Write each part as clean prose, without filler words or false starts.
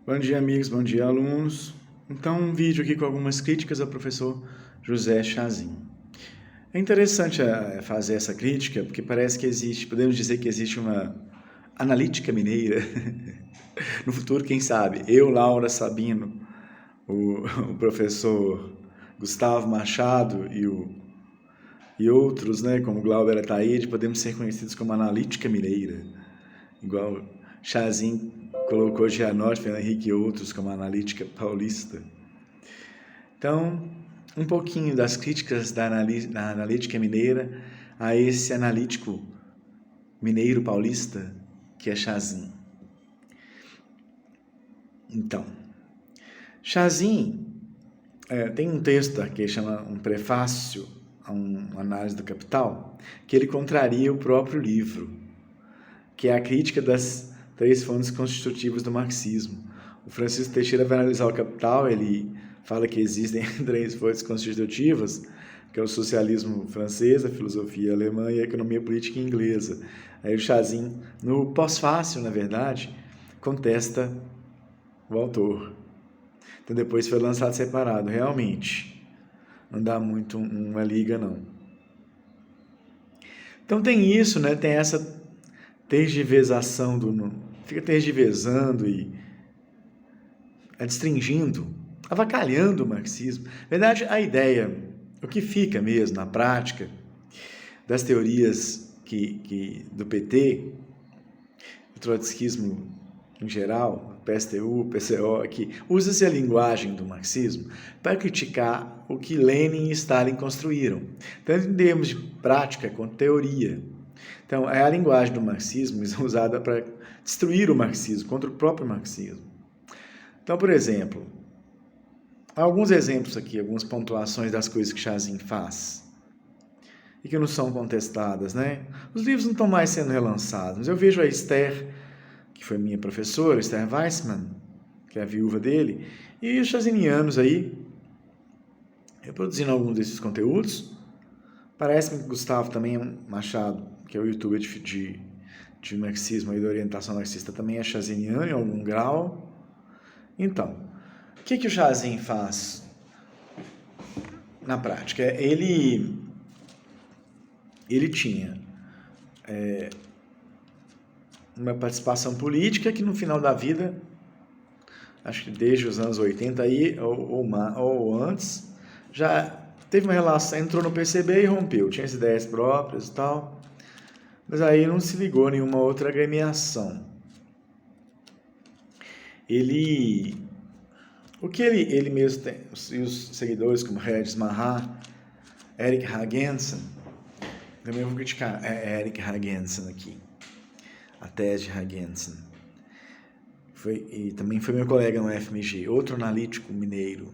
Bom dia, amigos, bom dia, alunos. Então, um vídeo aqui com algumas críticas ao professor José Chazin. É interessante fazer essa crítica, porque parece que existe, podemos dizer que existe uma analítica mineira. No futuro, quem sabe, eu, Laura Sabino, o professor Gustavo Machado e outros, né, como Glauber Ataíde, podemos ser conhecidos como analítica mineira, igual Chazin colocou Gianotti, Fernando Henrique e outros como analítica paulista. Então, um pouquinho das críticas da analítica mineira a esse analítico mineiro paulista que é Chazin. Então, Chazin tem um texto que chama um prefácio a uma análise do Capital, que ele contraria o próprio livro, que é a crítica das três fontes constitutivas do marxismo. O Francisco Teixeira vai analisar o Capital, ele fala que existem três fontes constitutivas, que é o socialismo francês, a filosofia alemã e a economia política inglesa. Aí o Chazin, no pós-fácil, na verdade, contesta o autor. Então depois foi lançado separado. Realmente, não dá muito uma liga, não. Então tem isso, né? Tem essa tergiversação fica tergiversando e adstringindo, avacalhando o marxismo. Na verdade, a ideia, o que fica mesmo na prática das teorias do PT, do trotskismo em geral, PSTU, PCO, que usa-se a linguagem do marxismo para criticar o que Lenin e Stalin construíram, tanto em termos de prática quanto teoria. Então, é a linguagem do marxismo usada para destruir o marxismo, contra o próprio marxismo. Então, por exemplo, alguns exemplos aqui, algumas pontuações das coisas que Chazin faz e que não são contestadas, né? Os livros não estão mais sendo relançados, mas eu vejo a Esther, que foi minha professora, Esther Weissman, que é a viúva dele, e os chazinianos aí, reproduzindo alguns desses conteúdos. Parece-me que Gustavo também Machado, que é o youtuber de marxismo e de orientação marxista, também é chaziniano em algum grau. Então, o que o Chazin faz na prática? Ele tinha uma participação política que no final da vida, acho que desde os anos 80 aí, ou antes, já teve uma relação, entrou no PCB e rompeu, tinha as ideias próprias e tal, mas aí não se ligou a nenhuma outra agremiação. O que ele mesmo tem, e os seguidores como Regis Mahar, Eric Hagensen, também vou criticar Eric Hagensen aqui, a tese de Hagensen. E também foi meu colega no FMG, outro analítico mineiro,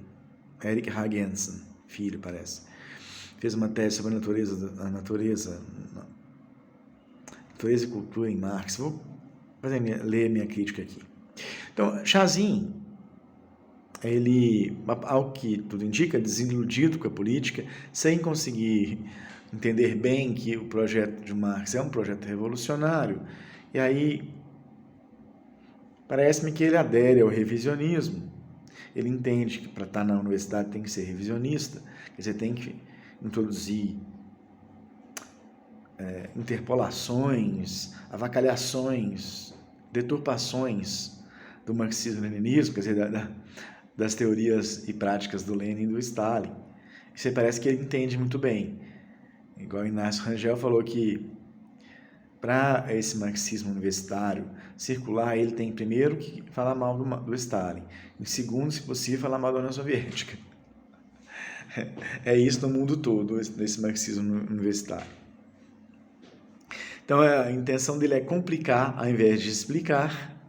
Eric Hagensen, filho, parece. Fez uma tese sobre a natureza e cultura em Marx. Vou ler minha crítica aqui. Então, Chazin, ele, ao que tudo indica, desiludido com a política, sem conseguir entender bem que o projeto de Marx é um projeto revolucionário, e aí parece-me que ele adere ao revisionismo. Ele entende que para estar na universidade tem que ser revisionista, quer dizer, tem que introduzir interpolações, avacalhações, deturpações do marxismo-leninismo, quer dizer, das teorias e práticas do Lenin e do Stalin. Isso aí parece que ele entende muito bem. Igual Inácio Rangel falou que para esse marxismo universitário circular, ele tem primeiro que falar mal do Stalin, em segundo, se possível, falar mal da União Soviética. É isso no mundo todo, esse marxismo universitário. Então, a intenção dele é complicar, ao invés de explicar,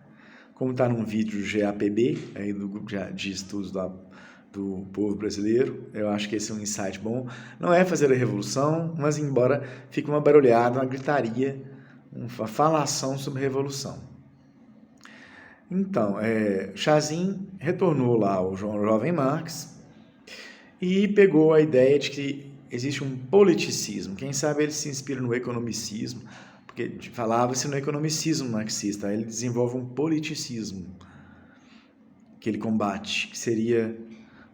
como está num vídeo do GAPB, aí do grupo de estudos do povo brasileiro. Eu acho que esse é um insight bom. Não é fazer a revolução, mas embora fique uma barulhada, uma gritaria, uma falação sobre revolução. Então, Chazin retornou lá ao jovem Marx e pegou a ideia de que existe um politicismo. Quem sabe ele se inspira no economicismo, porque falava-se no economicismo marxista, ele desenvolve um politicismo. que ele combate, que seria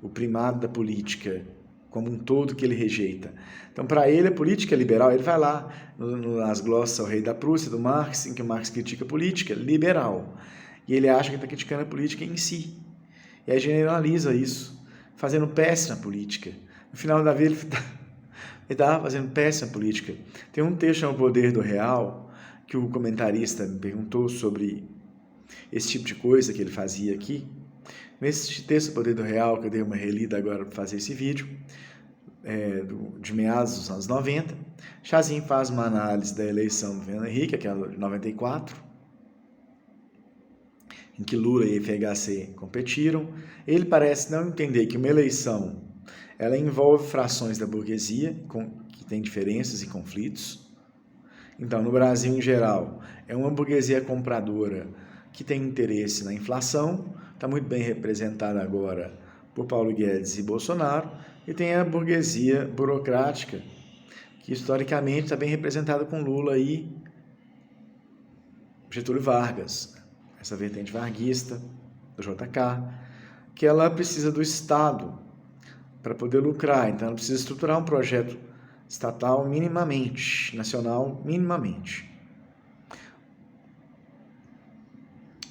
o primado da política como um todo que ele rejeita. Então, para ele, a política liberal, ele vai lá nas glossas ao rei da Prússia, do Marx, em que o Marx critica a política liberal. E ele acha que está criticando a política em si. E aí generaliza isso, fazendo péssima política. No final da vida, ele estava fazendo péssima política. Tem um texto no Poder do Real, que o comentarista me perguntou sobre esse tipo de coisa que ele fazia aqui. Nesse texto, Poder do Real, que eu dei uma relida agora para fazer esse vídeo, de meados dos anos 90, Chazin faz uma análise da eleição do Fernando Henrique, aquela de 94, em que Lula e FHC competiram. Ele parece não entender que uma eleição ela envolve frações da burguesia, que tem diferenças e conflitos. Então, no Brasil em geral, é uma burguesia compradora que tem interesse na inflação, está muito bem representada agora por Paulo Guedes e Bolsonaro, e tem a burguesia burocrática, que historicamente está bem representada com Lula e Getúlio Vargas, essa vertente varguista do JK, que ela precisa do Estado para poder lucrar, então ela precisa estruturar um projeto estatal minimamente, nacional minimamente.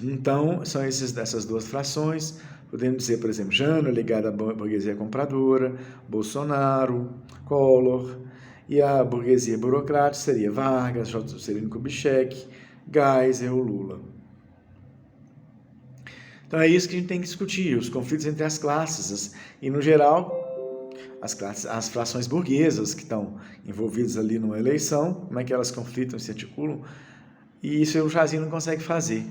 Então, são essas duas frações. Podemos dizer, por exemplo, Jânio ligado à burguesia compradora, Bolsonaro, Collor, e a burguesia burocrática seria Vargas, Juscelino Kubitschek, Geisel ou Lula. Então é isso que a gente tem que discutir, os conflitos entre as classes, e no geral, as frações burguesas que estão envolvidas ali numa eleição, como é que elas conflitam e se articulam, e isso o Chazin não consegue fazer.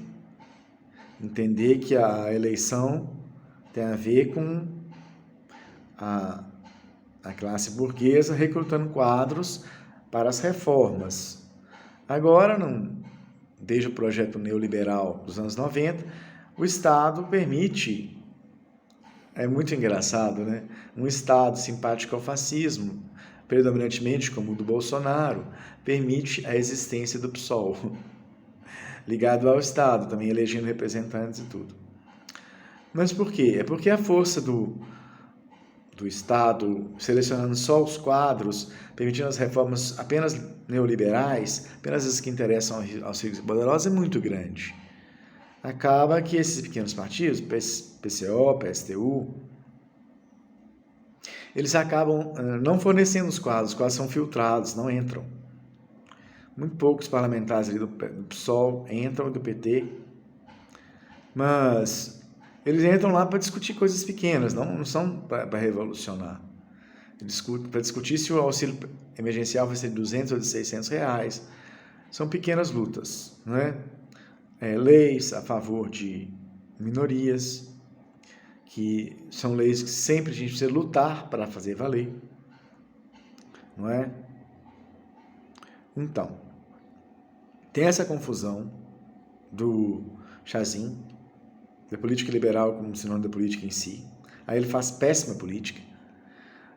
Entender que a eleição tem a ver com a classe burguesa recrutando quadros para as reformas. Agora, desde o projeto neoliberal dos anos 90, o Estado permite, é muito engraçado, né? Um Estado simpático ao fascismo, predominantemente como o do Bolsonaro, permite a existência do PSOL, ligado ao Estado, também elegendo representantes e tudo. Mas por quê? É porque a força do Estado, selecionando só os quadros, permitindo as reformas apenas neoliberais, apenas as que interessam aos ricos e poderosos, é muito grande. Acaba que esses pequenos partidos, PCO, PSTU, eles acabam não fornecendo os quadros são filtrados, não entram. Muito poucos parlamentares ali do PSOL entram, do PT, mas eles entram lá para discutir coisas pequenas, não são para revolucionar. Para discutir se o auxílio emergencial vai ser de 200 ou de 600 reais. São pequenas lutas, não é? Leis a favor de minorias, que são leis que sempre a gente precisa lutar para fazer valer, não é? Então, tem essa confusão do Chazin, da política liberal como sinônimo da política em si. Aí ele faz péssima política.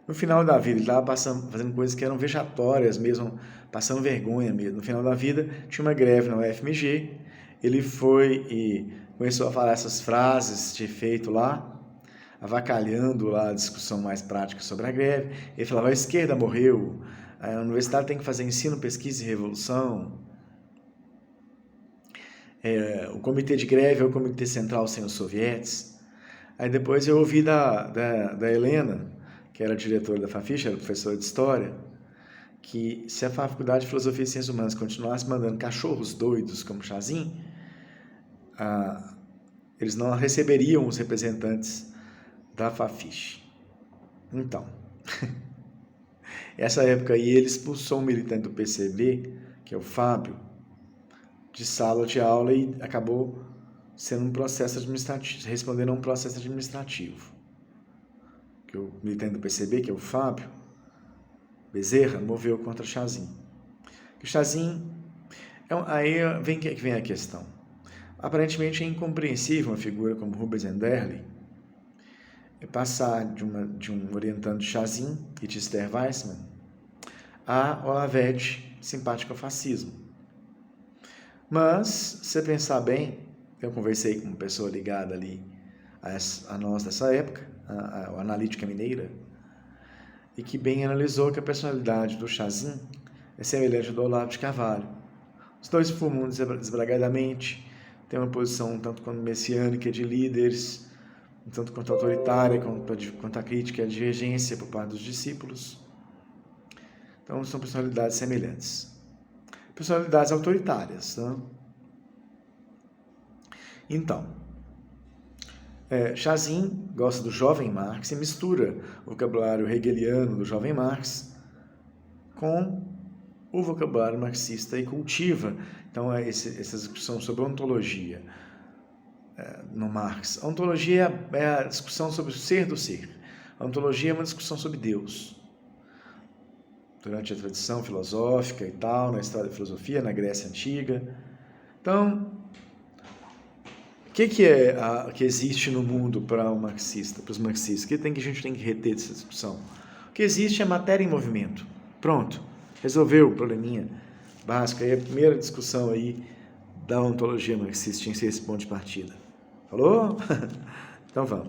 No final da vida, ele estava fazendo coisas que eram vexatórias mesmo, passando vergonha mesmo. No final da vida, tinha uma greve na UFMG, ele foi e começou a falar essas frases de efeito lá, avacalhando lá a discussão mais prática sobre a greve. Ele falava, a esquerda morreu, a universidade tem que fazer ensino, pesquisa e revolução. O comitê de greve é o comitê central sem os sovietes. Aí depois eu ouvi da Helena, que era diretora da Fafiche, era professora de História, que se a Faculdade de Filosofia e Ciências Humanas continuasse mandando cachorros doidos como Chazin, eles não receberiam os representantes da Fafiche. Então, essa época aí ele expulsou um militante do PCB, que é o Fábio, de sala de aula e acabou sendo um processo administrativo, respondendo a um processo administrativo. Que o militante do PCB, que é o Fábio Bezerra, moveu contra Chazin. O Chazin, aí vem a questão. Aparentemente é incompreensível uma figura como Rubens Enderle passar de um orientando de Chazin e de Esther Weissman a Olavete, simpático ao fascismo. Mas, se você pensar bem, eu conversei com uma pessoa ligada ali a nós dessa época, a analítica mineira, e que bem analisou que a personalidade do Chazin é semelhante ao do Olavo de Carvalho. Os dois fumam desbragadamente, têm uma posição tanto quanto messiânica de líderes, tanto quanto autoritária, quanto a crítica e a divergência por parte dos discípulos. Então, são personalidades semelhantes. Personalidades autoritárias. Né? Então, Chazin gosta do jovem Marx e mistura o vocabulário hegeliano do jovem Marx com o vocabulário marxista e cultiva, então, essa discussão sobre ontologia no Marx. A ontologia é a discussão sobre o ser do ser. A ontologia é uma discussão sobre Deus. Durante a tradição filosófica e tal, na história da filosofia, na Grécia Antiga. Então, o que existe no mundo para o marxista, para os marxistas? O que a gente tem que reter dessa discussão? O que existe é matéria em movimento. Pronto, resolveu o probleminha básico. Aí a primeira discussão aí da ontologia marxista tinha que ser esse ponto de partida. Falou? Então vamos.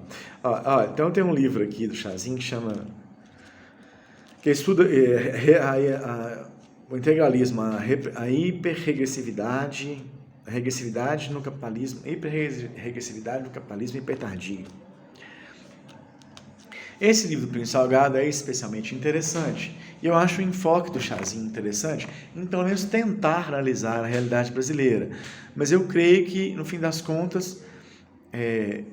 Então tem um livro aqui do Chazin que estuda o integralismo, a hiperregressividade, no capitalismo, hiperregressividade no capitalismo hipertardio. Esse livro do Plínio Salgado é especialmente interessante, e eu acho o enfoque do Chazin interessante, em pelo menos tentar analisar a realidade brasileira. Mas eu creio que, no fim das contas,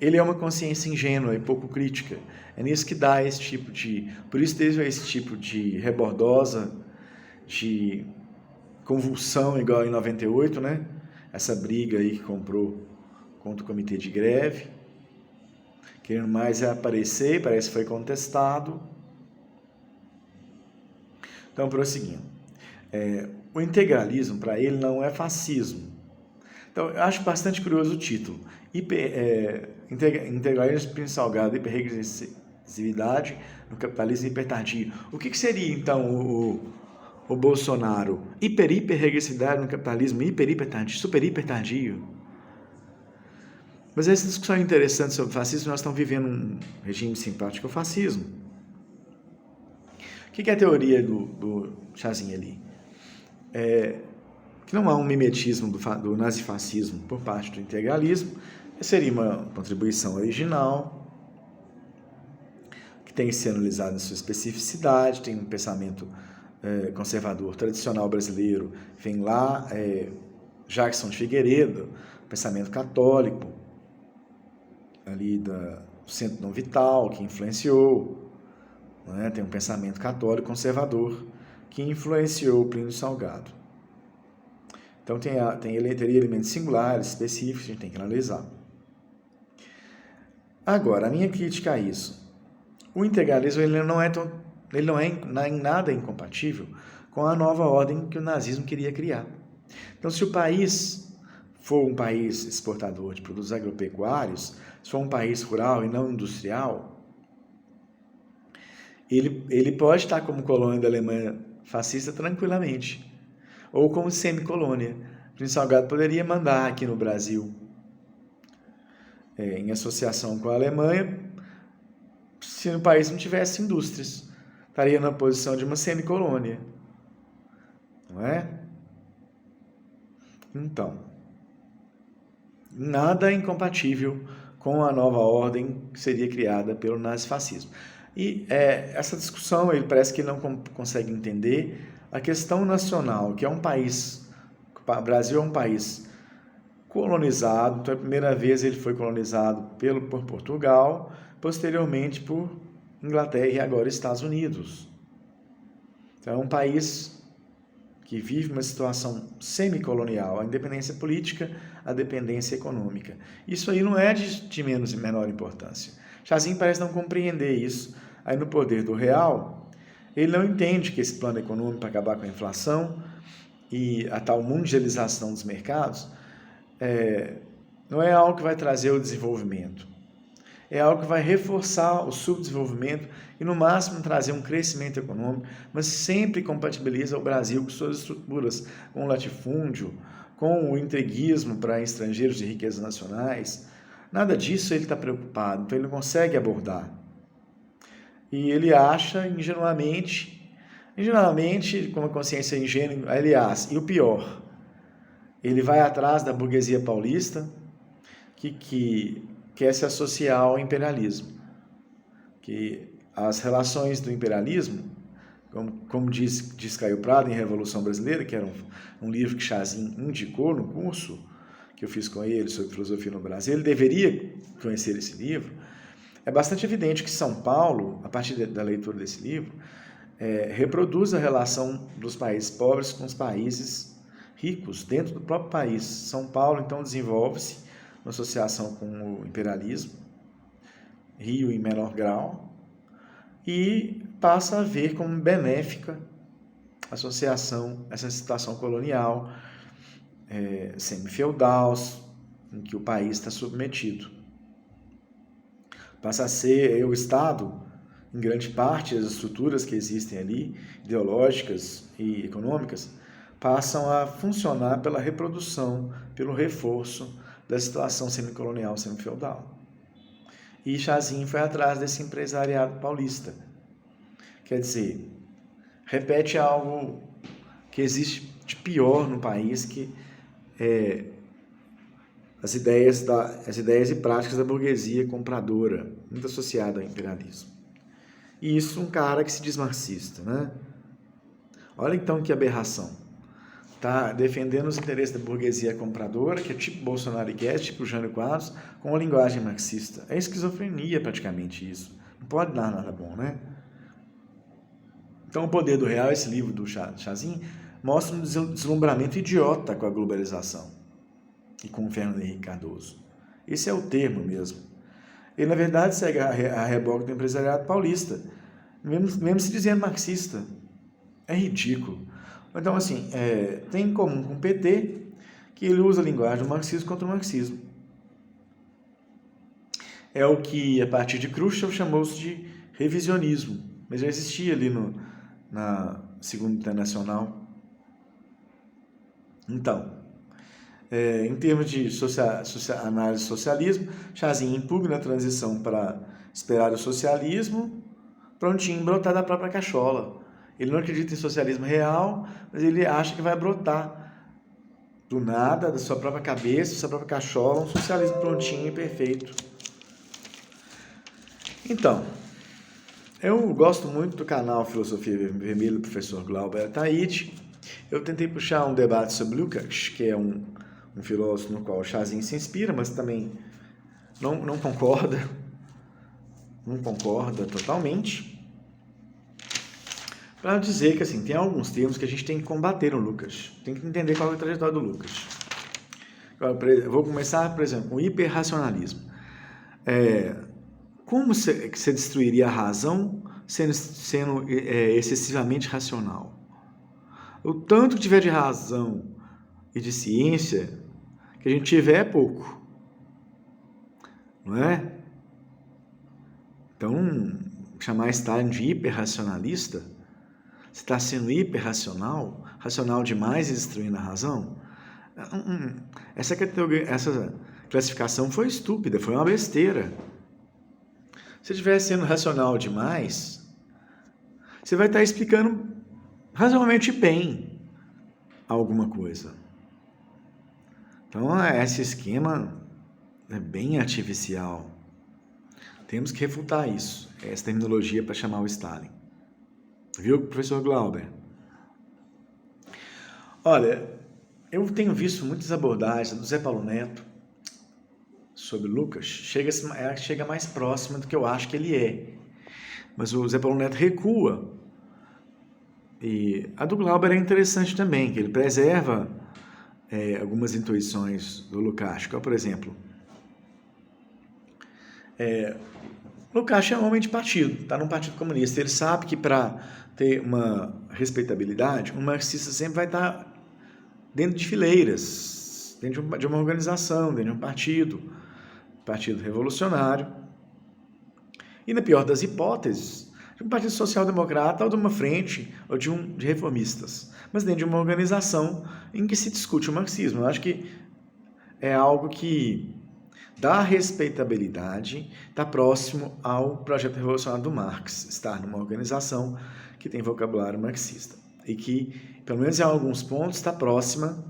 ele é uma consciência ingênua e pouco crítica. É nisso que dá esse tipo de... Por isso teve esse tipo de rebordosa, de convulsão igual em 98, né? Essa briga aí que comprou contra o comitê de greve, querendo mais aparecer, parece que foi contestado. Então, prosseguindo. O integralismo, para ele, não é fascismo. Então, eu acho bastante curioso o título. Integralismo, Plínio Salgado, hiperregressividade no capitalismo hipertardio. O que seria, então, o Bolsonaro? Hiperregressividade no capitalismo hipertardio, super hipertardio. Mas essa discussão é interessante sobre o fascismo. Nós estamos vivendo um regime simpático ao fascismo. O que é a teoria do Chazin ali? Que não há um mimetismo do nazifascismo por parte do integralismo, seria uma contribuição original, que tem que ser analisada em sua especificidade, tem um pensamento conservador tradicional brasileiro, vem lá Jackson de Figueiredo, pensamento católico, ali do Centro Não Vital, que influenciou, né? Tem um pensamento católico conservador, que influenciou o Plínio Salgado. Então, ele teria elementos singulares, específicos, que a gente tem que analisar. Agora, a minha crítica a isso. O integralismo ele não é em nada incompatível com a nova ordem que o nazismo queria criar. Então, se o país for um país exportador de produtos agropecuários, se for um país rural e não industrial, ele pode estar como colônia da Alemanha fascista tranquilamente, ou como semicolônia. O Plínio Salgado poderia mandar aqui no Brasil, em associação com a Alemanha, se no país não tivesse indústrias. Estaria na posição de uma semicolônia. Não é? Então, nada é incompatível com a nova ordem que seria criada pelo nazifascismo. E essa discussão, ele parece que não consegue entender a questão nacional, que é um país, o Brasil é um país colonizado, então a primeira vez ele foi colonizado por Portugal, posteriormente por Inglaterra e agora Estados Unidos. Então é um país que vive uma situação semicolonial, a independência política, a dependência econômica. Isso aí não é de menos e menor importância. Chazin parece não compreender isso. Aí no Poder do Real, ele não entende que esse plano econômico para acabar com a inflação e a tal mundialização dos mercados não é algo que vai trazer o desenvolvimento. É algo que vai reforçar o subdesenvolvimento e, no máximo, trazer um crescimento econômico, mas sempre compatibiliza o Brasil com suas estruturas, com o latifúndio, com o entreguismo para estrangeiros de riquezas nacionais, Nada disso ele está preocupado, então ele não consegue abordar. E ele acha ingenuamente, com uma consciência ingênua, aliás, e o pior, ele vai atrás da burguesia paulista que quer se associar ao imperialismo. Que as relações do imperialismo, como diz Caio Prado em Revolução Brasileira, que era um livro que Chazin indicou no curso que eu fiz com ele sobre filosofia no Brasil, ele deveria conhecer esse livro. É bastante evidente que São Paulo, a partir da leitura desse livro, reproduz a relação dos países pobres com os países ricos dentro do próprio país. São Paulo, então, desenvolve-se uma associação com o imperialismo, Rio em menor grau, e passa a ver como benéfica a associação, essa situação colonial, semi-feudal, em que o país está submetido. Passa a ser o Estado, em grande parte, as estruturas que existem ali, ideológicas e econômicas, passam a funcionar pela reprodução, pelo reforço da situação semicolonial, semifeudal. E Chazin foi atrás desse empresariado paulista. Quer dizer, repete algo que existe de pior no país, que é as ideias e práticas da burguesia compradora, muito associada ao imperialismo. E isso um cara que se diz marxista, né? Olha então que aberração. Está defendendo os interesses da burguesia compradora, que é tipo Bolsonaro e Guedes, tipo Jânio Quadros, com a linguagem marxista. É esquizofrenia praticamente isso. Não pode dar nada bom, né? Então, O Poder do Real, esse livro do Chazin, mostra um deslumbramento idiota com a globalização e com o Fernando Henrique Cardoso. Esse é o termo mesmo. Ele, na verdade, segue a reboque do empresariado paulista, mesmo se dizendo marxista. É ridículo. Então, assim, tem em comum com o PT que ele usa a linguagem do marxismo contra o marxismo. É o que, a partir de Khrushchev, chamou-se de revisionismo, mas já existia ali na Segunda Internacional. Então, em termos de análise do socialismo, Chazin impugna a transição para esperar o socialismo, prontinho, brotar da própria cachola. Ele não acredita em socialismo real, mas ele acha que vai brotar do nada, da sua própria cabeça, da sua própria cachola, um socialismo prontinho e perfeito. Então, eu gosto muito do canal Filosofia Vermelha do professor Glauber Ataíde. Eu tentei puxar um debate sobre Lukács, que é um filósofo no qual Chazin se inspira, mas também não concorda totalmente, para dizer que assim, tem alguns termos que a gente tem que combater no Lukács, tem que entender qual é a trajetória do Lukács. Eu vou começar, por exemplo, com o hiperracionalismo. Como você destruiria a razão sendo excessivamente racional? O tanto que tiver de razão e de ciência que a gente tiver é pouco, não é? Então, chamar Stalin de hiperracionalista, você está sendo hiperracional, racional demais e destruindo a razão? Essa classificação foi estúpida, foi uma besteira. Se estiver sendo racional demais, você vai estar explicando razoavelmente bem alguma coisa. Então, esse esquema é bem artificial. Temos que refutar isso, essa terminologia para chamar o Stalin. Viu, professor Glauber? Olha, eu tenho visto muitas abordagens do Zé Paulo Neto sobre Lukács, chega mais próxima do que eu acho que ele é. Mas o Zé Paulo Neto recua. E a do Glauber é interessante também, que ele preserva algumas intuições do Lukács. Por exemplo, Lukács é um homem de partido, está num partido comunista. Ele sabe que para ter uma respeitabilidade, um marxista sempre vai estar dentro de fileiras, dentro de uma organização, dentro de um partido revolucionário. E na pior das hipóteses, de um partido social-democrata ou de uma frente ou de reformistas, mas dentro de uma organização em que se discute o marxismo. Eu acho que é algo que da respeitabilidade, está próximo ao projeto revolucionário do Marx, estar numa organização que tem vocabulário marxista e que, pelo menos em alguns pontos, está próxima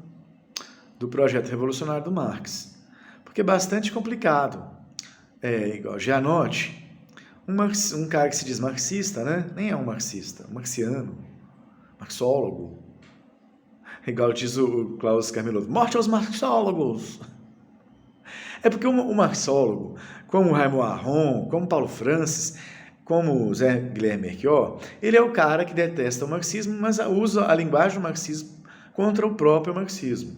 do projeto revolucionário do Marx, porque é bastante complicado. Igual Gianotti, um cara que se diz marxista, né? Nem é um marxista, um marxiano, marxólogo. Igual diz o Klaus Carmelotto, morte aos marxólogos! É porque o marxólogo, como Raymond Aron, como Paulo Francis, como Zé Guilherme Melchior, ele é o cara que detesta o marxismo, mas usa a linguagem do marxismo contra o próprio marxismo.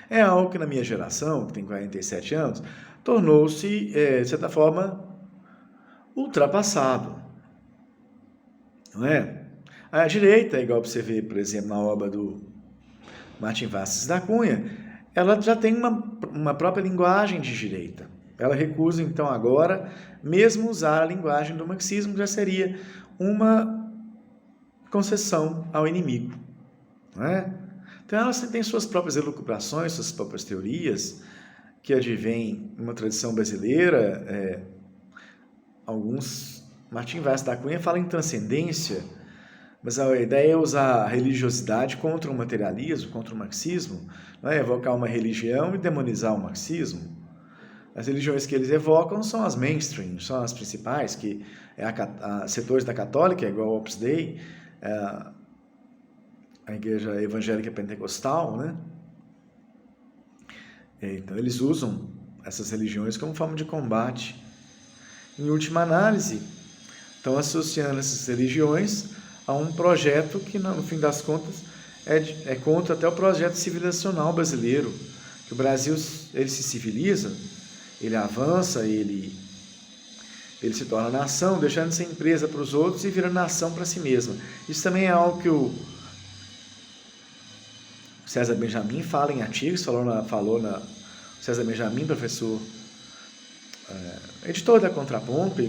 É algo que na minha geração, que tem 47 anos, tornou-se, de certa forma, ultrapassado. Não é? A direita, igual você vê, por exemplo, na obra do Martim Vaz da Cunha, ela já tem uma própria linguagem de direita. Ela recusa, então, agora, mesmo usar a linguagem do marxismo, que já seria uma concessão ao inimigo. Não é? Então, ela tem suas próprias elucubrações, suas próprias teorias, que advêm uma tradição brasileira. Martim Vaz da Cunha fala em transcendência, mas a ideia é usar a religiosidade contra o materialismo, contra o marxismo, não é? Evocar uma religião e demonizar o marxismo. As religiões que eles evocam são as mainstream, são as principais, que setores da católica, igual o Opus Dei, a igreja evangélica pentecostal, né? Então eles usam essas religiões como forma de combate. Em última análise, estão associando essas religiões a um projeto que, no fim das contas, é contra até o projeto civilizacional brasileiro. Que o Brasil, ele se civiliza, ele avança, ele se torna nação, deixando de ser empresa para os outros e vira nação para si mesma. Isso também é algo que o César Benjamin fala em artigos, César Benjamin, professor, editor da Contraponto e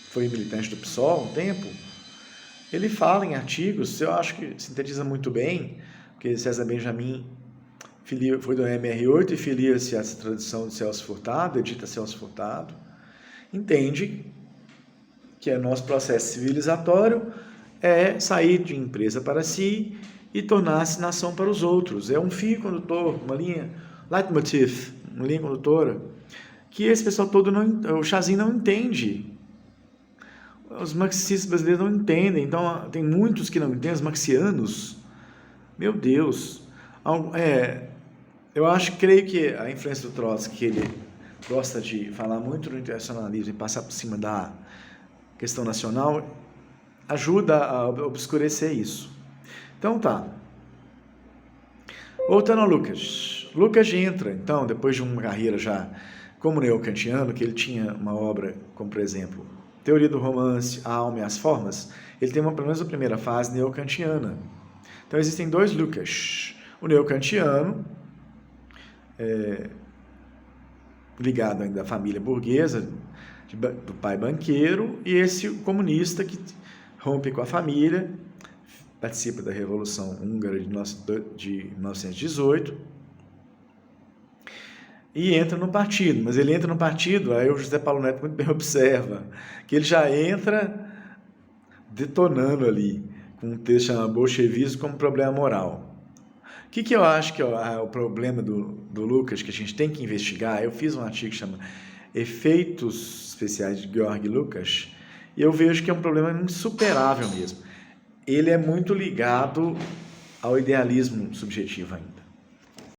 foi militante do PSOL há um tempo. Ele fala em artigos, eu acho que sintetiza muito bem, porque César Benjamin foi do MR8 e filia-se a essa tradição de Celso Furtado, edita Celso Furtado, entende que o nosso processo civilizatório é sair de empresa para si e tornar-se nação para os outros. É um fio condutor, uma linha leitmotiv, uma linha condutora, que esse pessoal todo, o Chazin não entende. Os marxistas brasileiros não entendem, então tem muitos que não entendem, os marxianos. Meu Deus! Eu creio que a influência do Trotsky, que ele gosta de falar muito do internacionalismo e passar por cima da questão nacional, ajuda a obscurecer isso. Então tá. Voltando ao Lukács. Lukács entra, então, depois de uma carreira já como neocantiano, que ele tinha uma obra como, por exemplo, Teoria do Romance, A Alma e as Formas, ele tem pelo menos a primeira fase neocantiana. Então existem dois Lukács. O neocantiano, ligado ainda à família burguesa, do pai banqueiro, e esse comunista que rompe com a família, participa da Revolução Húngara de 1918 e entra no partido. Mas ele entra no partido, aí o José Paulo Neto muito bem observa, que ele já entra detonando ali, com um texto chamado Bolchevismo como problema moral. O que eu acho que é o problema do Lukács, que a gente tem que investigar? Eu fiz um artigo que chama Efeitos Especiais de Georg Lukács, e eu vejo que é um problema insuperável mesmo. Ele é muito ligado ao idealismo subjetivo ainda.